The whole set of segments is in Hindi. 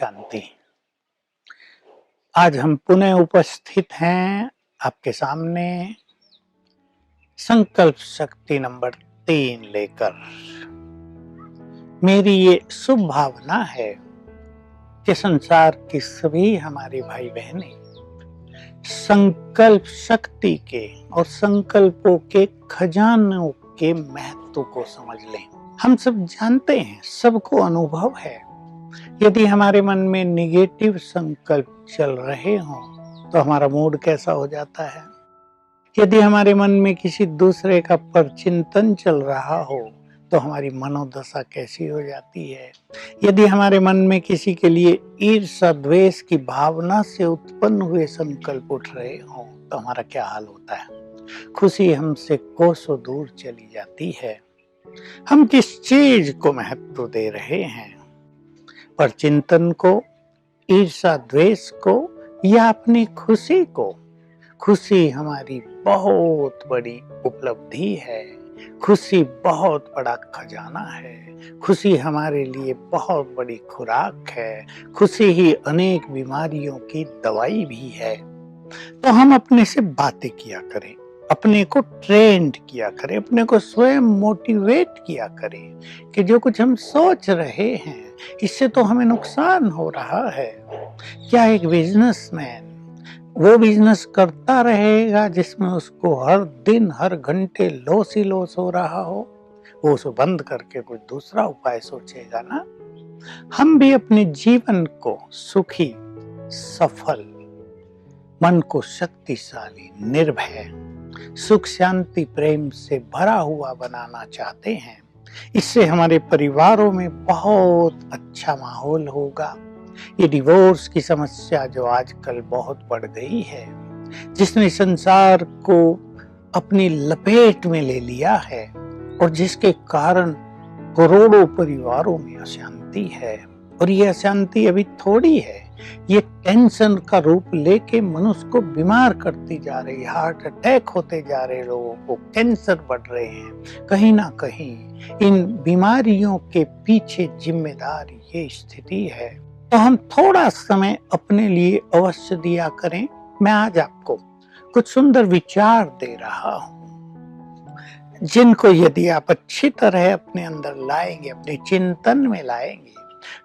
शांति। आज हम पुनः उपस्थित हैं आपके सामने संकल्प शक्ति नंबर 3 लेकर। मेरी ये शुभ भावना है कि संसार की सभी हमारे भाई बहनें संकल्प शक्ति के और संकल्पों के खजानों के महत्व को समझ लें। हम सब जानते हैं, सबको अनुभव है, यदि हमारे मन में निगेटिव संकल्प चल रहे हों तो हमारा मूड कैसा हो जाता है। यदि हमारे मन में किसी दूसरे का परचिंतन चल रहा हो तो हमारी मनोदशा कैसी हो जाती है। यदि हमारे मन में किसी के लिए ईर्ष्या द्वेष की भावना से उत्पन्न हुए संकल्प उठ रहे हों तो हमारा क्या हाल होता है। खुशी हमसे कोसों दूर चली जाती है। हम किस चीज को महत्व दे रहे हैं, परचिंतन को, ईर्ष्या द्वेष को या अपनी खुशी को। खुशी हमारी बहुत बड़ी उपलब्धि है, खुशी बहुत बड़ा खजाना है, खुशी हमारे लिए बहुत बड़ी खुराक है, खुशी ही अनेक बीमारियों की दवाई भी है। तो हम अपने से बातें किया करें, अपने को ट्रेंड किया करें, अपने को स्वयं मोटिवेट किया करें कि जो कुछ हम सोच रहे हैं इससे तो हमें नुकसान हो रहा है। क्या एक बिजनेसमैन वो बिजनेस करता रहेगा जिसमें उसको हर दिन हर घंटे लॉस ही लॉस हो रहा हो? वो उसे बंद करके कोई दूसरा उपाय सोचेगा ना। हम भी अपने जीवन को सुखी, सफल, मन को शक्तिशाली, निर्भय, सुख शांति प्रेम से भरा हुआ बनाना चाहते हैं। इससे हमारे परिवारों में बहुत अच्छा माहौल होगा। ये डिवोर्स की समस्या जो आजकल बहुत बढ़ गई है, जिसने संसार को अपनी लपेट में ले लिया है और जिसके कारण करोड़ों परिवारों में अशांति है। और ये अशांति अभी थोड़ी है, ये टेंशन का रूप लेके मनुष्य को बीमार करती जा रही है। हार्ट अटैक होते जा रहे लोगों को, कैंसर बढ़ रहे हैं। कहीं ना कहीं इन बीमारियों के पीछे जिम्मेदार ये स्थिति है। तो हम थोड़ा समय अपने लिए अवश्य दिया करें। मैं आज आपको कुछ सुंदर विचार दे रहा हूं जिनको यदि आप अच्छी तरह अपने अंदर लाएंगे, अपने चिंतन में लाएंगे,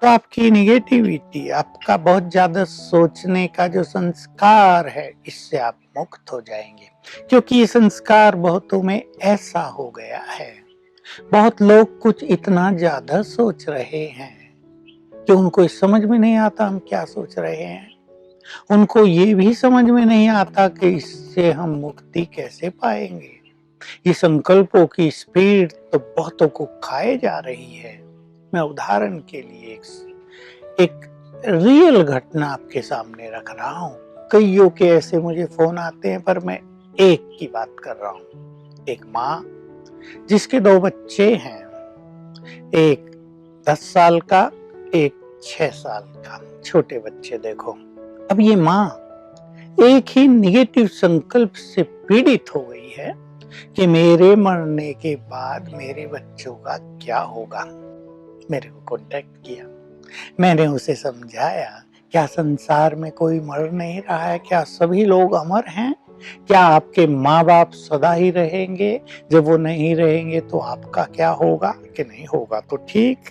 तो आपकी निगेटिविटी, आपका बहुत ज्यादा सोचने का जो संस्कार है, इससे आप मुक्त हो जाएंगे। क्योंकि ये संस्कार बहुतों में ऐसा हो गया है, बहुत लोग कुछ इतना ज्यादा सोच रहे हैं कि उनको समझ में नहीं आता हम क्या सोच रहे हैं। उनको ये भी समझ में नहीं आता कि इससे हम मुक्ति कैसे पाएंगे। ये संकल्पों की स्पीड तो बहुतों को खाए जा रही है। मैं उदाहरण के लिए एक रियल घटना आपके सामने रख रहा हूँ। कईयों के ऐसे मुझे फोन आते हैं, पर मैं एक की बात कर रहा हूँ। एक माँ जिसके 2 बच्चे हैं, एक 10 साल का, एक 6 साल का, छोटे बच्चे। देखो, अब ये माँ एक ही निगेटिव संकल्प से पीड़ित हो गई है कि मेरे मरने के बाद मेरे बच्चों का क्या होगा। मेरे को कांटेक्ट किया, मैंने उसे समझाया, क्या संसार में कोई मर नहीं रहा है? क्या सभी लोग अमर हैं? क्या आपके माँ बाप सदा ही रहेंगे? जब वो नहीं रहेंगे तो आपका क्या होगा? कि नहीं होगा तो ठीक।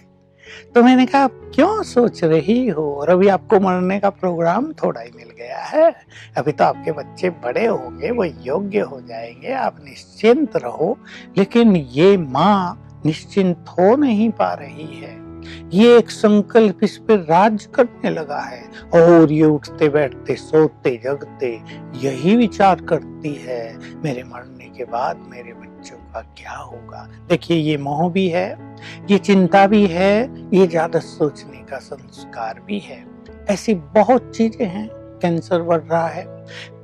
तो मैंने कहा, आप क्यों सोच रही हो? और अभी आपको मरने का प्रोग्राम थोड़ा ही मिल गया है। अभी तो आपके बच्चे बड़े होंगे, वो योग्य हो जाएंगे, आप निश्चिंत रहो। लेकिन ये माँ निश्चिंत हो नहीं पा रही है। ये एक संकल्प इस पर राज करने लगा है और ये उठते बैठते सोते जगते यही विचार करती है, मेरे मरने के बाद मेरे बच्चों का क्या होगा। देखिए, ये मोह भी है, ये चिंता भी है, ये ज्यादा सोचने का संस्कार भी है। ऐसी बहुत चीजें हैं। कैंसर बढ़ रहा है,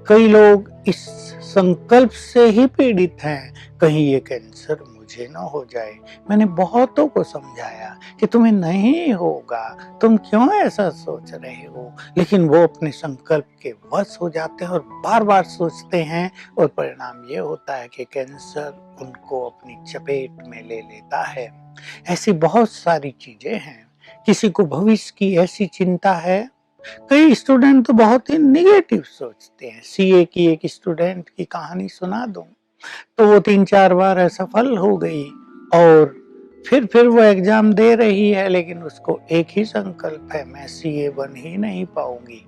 कई लोग इस संकल्प से ही पीड़ित हैं, कहीं ये कैंसर मुझे ना हो जाए। मैंने बहुतों को समझाया कि तुम्हें नहीं होगा, तुम क्यों ऐसा सोच रहे हो। लेकिन वो अपने संकल्प के वश हो जाते हैं और बार बार सोचते हैं, और परिणाम ये होता है कि कैंसर उनको अपनी चपेट में ले लेता है। ऐसी बहुत सारी चीजें हैं किसी को भविष्य की ऐसी चिंता है। कई स्टूडेंट तो बहुत ही निगेटिव सोचते हैं। सीए की एक स्टूडेंट की कहानी सुना दूं तो वो 3-4 बार असफल हो गई और फिर वो एग्जाम दे रही है, लेकिन उसको एक ही संकल्प है, मैं सीए बन ही नहीं पाऊंगी।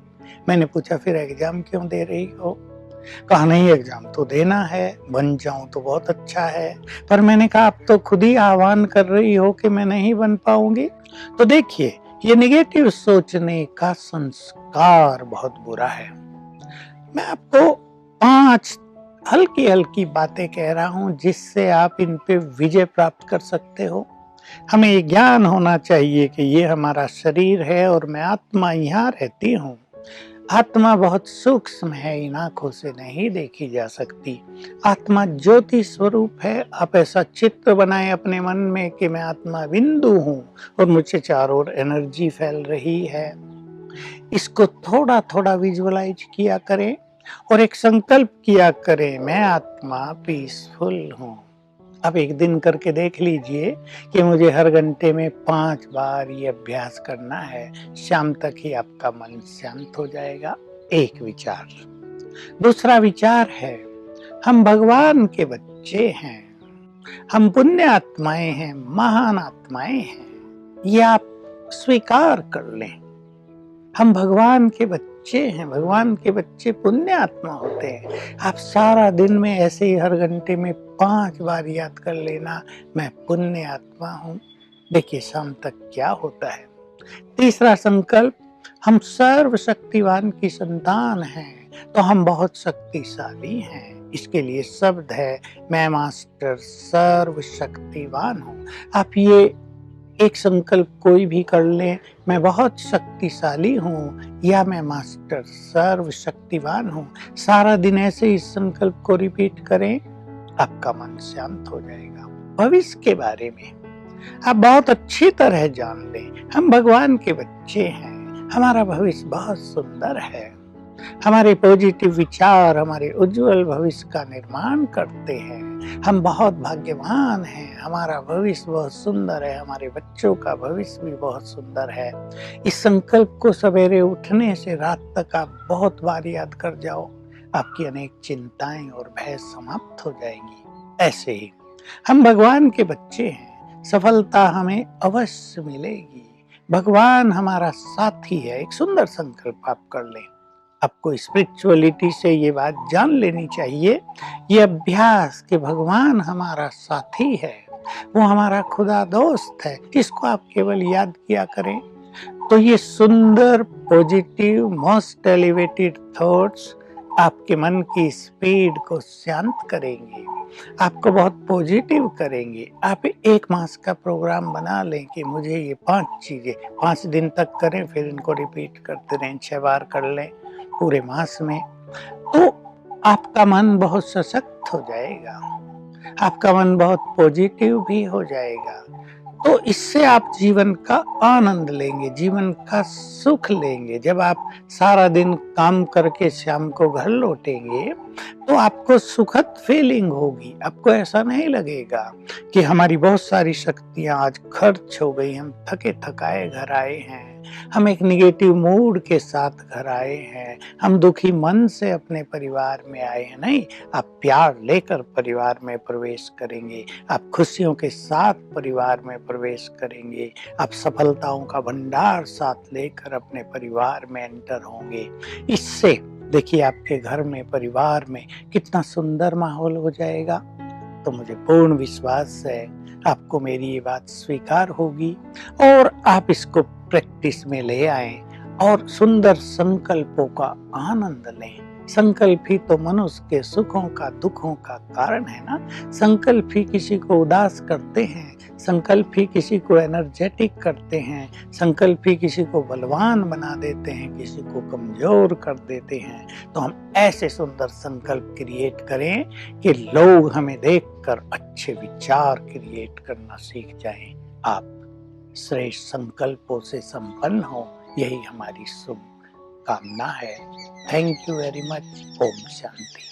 मैंने पूछा फिर एग्जाम क्यों दे रही हो? कहा नहीं, एग्जाम तो देना है, बन जाऊं तो बहुत अच्छा है। पर मैंने कहा आप तो खुद ही आह्वान कर रही हो कि मैं नहीं बन पाऊंगी। तो देखिए, ये निगेटिव सोचने का संस्कार बहुत बुरा है। मैं आपको 5 हल्की हल्की बातें कह रहा हूं जिससे आप इन पे विजय प्राप्त कर सकते हो। हमें ज्ञान होना चाहिए कि ये हमारा शरीर है और मैं आत्मा यहाँ रहती हूँ। आत्मा बहुत सूक्ष्म है, इन आंखों से नहीं देखी जा सकती। आत्मा ज्योति स्वरूप है। आप ऐसा चित्र बनाएं अपने मन में कि मैं आत्मा बिंदु हूँ और मुझे चारों ओर एनर्जी फैल रही है। इसको थोड़ा थोड़ा विजुअलाइज किया करें और एक संकल्प किया करें, मैं आत्मा पीसफुल हूँ। आप एक दिन करके देख लीजिए कि मुझे हर घंटे में 5 बार ये अभ्यास करना है। शाम तक ही आपका मन शांत हो जाएगा। एक विचार। दूसरा विचार है, हम भगवान के बच्चे हैं, हम पुण्य आत्माएं हैं, महान आत्माएं हैं। ये आप स्वीकार कर लें। हम भगवान के बच्चे हैं। भगवान के बच्चे पुण्य आत्मा होते हैं। आप सारा दिन में ऐसे ही हर घंटे में 5 बार याद कर लेना, मैं पुण्य आत्मा हूँ। देखिए शाम तक क्या होता है। तीसरा संकल्प, हम सर्वशक्तिवान की संतान हैं, तो हम बहुत शक्तिशाली हैं। इसके लिए शब्द है, मैं मास्टर सर्वशक्तिवान हूँ। आप ये एक संकल्प कोई भी कर लें, मैं बहुत शक्तिशाली हूँ या मैं मास्टर सर्वशक्तिवान हूँ। सारा दिन ऐसे इस संकल्प को रिपीट करें, आपका मन शांत हो जाएगा। भविष्य के बारे में आप बहुत अच्छी तरह जान लें, हम भगवान के बच्चे हैं, हमारा भविष्य बहुत सुंदर है। हमारे पॉजिटिव विचार हमारे उज्जवल भविष्य का निर्माण करते हैं। हम बहुत भाग्यवान हैं, हमारा भविष्य बहुत सुंदर है, हमारे बच्चों का भविष्य भी बहुत सुंदर है। इस संकल्प को सवेरे उठने से रात तक आप बहुत बार याद कर जाओ, आपकी अनेक चिंताएं और भय समाप्त हो जाएंगी। ऐसे ही हम भगवान के बच्चे हैं, सफलता हमें अवश्य मिलेगी। भगवान हमारा साथी है। एक सुंदर संकल्प आप कर लें। आपको स्पिरिचुअलिटी से ये बात जान लेनी चाहिए, ये अभ्यास कि भगवान हमारा साथी है, वो हमारा खुदा दोस्त है, इसको आप केवल याद किया करें तो ये सुंदर पॉजिटिव मोस्ट एलिवेटेड थॉट्स आपके मन की स्पीड को शांत करेंगे, आपको बहुत पॉजिटिव करेंगे। आप 1 मास का प्रोग्राम बना लें कि मुझे ये 5 चीजें 5 दिन तक करें, फिर इनको रिपीट करते रहें, 6 बार कर लें पूरे मास में, तो आपका मन बहुत सशक्त हो जाएगा, आपका मन बहुत पॉजिटिव भी हो जाएगा। तो इससे आप जीवन का आनंद लेंगे, जीवन का सुख लेंगे। जब आप सारा दिन काम करके शाम को घर लौटेंगे तो आपको सुखद फीलिंग होगी। आपको ऐसा नहीं लगेगा कि हमारी बहुत सारी शक्तियां आज खर्च हो गई, हम थके थकाए घर आए हैं, हम एक निगेटिव मूड के साथ घर आए हैं, हम दुखी मन से अपने परिवार में आए हैं। नहीं, आप प्यार लेकर परिवार में प्रवेश करेंगे, आप खुशियों के साथ परिवार में प्रवेश करेंगे, आप सफलताओं का भंडार साथ लेकर अपने परिवार में एंटर होंगे। इससे देखिए आपके घर में, परिवार में कितना सुंदर माहौल हो जाएगा। तो मुझे पूर्ण विश्वास है आपको मेरी ये बात स्वीकार होगी और आप इसको प्रैक्टिस में ले आएं और सुंदर संकल्पों का आनंद लें। संकल्प ही तो मनुष्य के सुखों का दुखों का कारण है ना। संकल्प ही किसी को उदास करते हैं, संकल्प ही किसी को एनर्जेटिक करते हैं, संकल्प ही किसी को बलवान बना देते हैं, किसी को कमजोर कर देते हैं। तो हम ऐसे सुंदर संकल्प क्रिएट करें कि लोग हमें देखकर अच्छे विचार क्रिएट करना सीख जाएं। आप श्रेष्ठ संकल्पों से संपन्न हो, यही हमारी शुभ कामना है। Thank you very much. ओम शांति।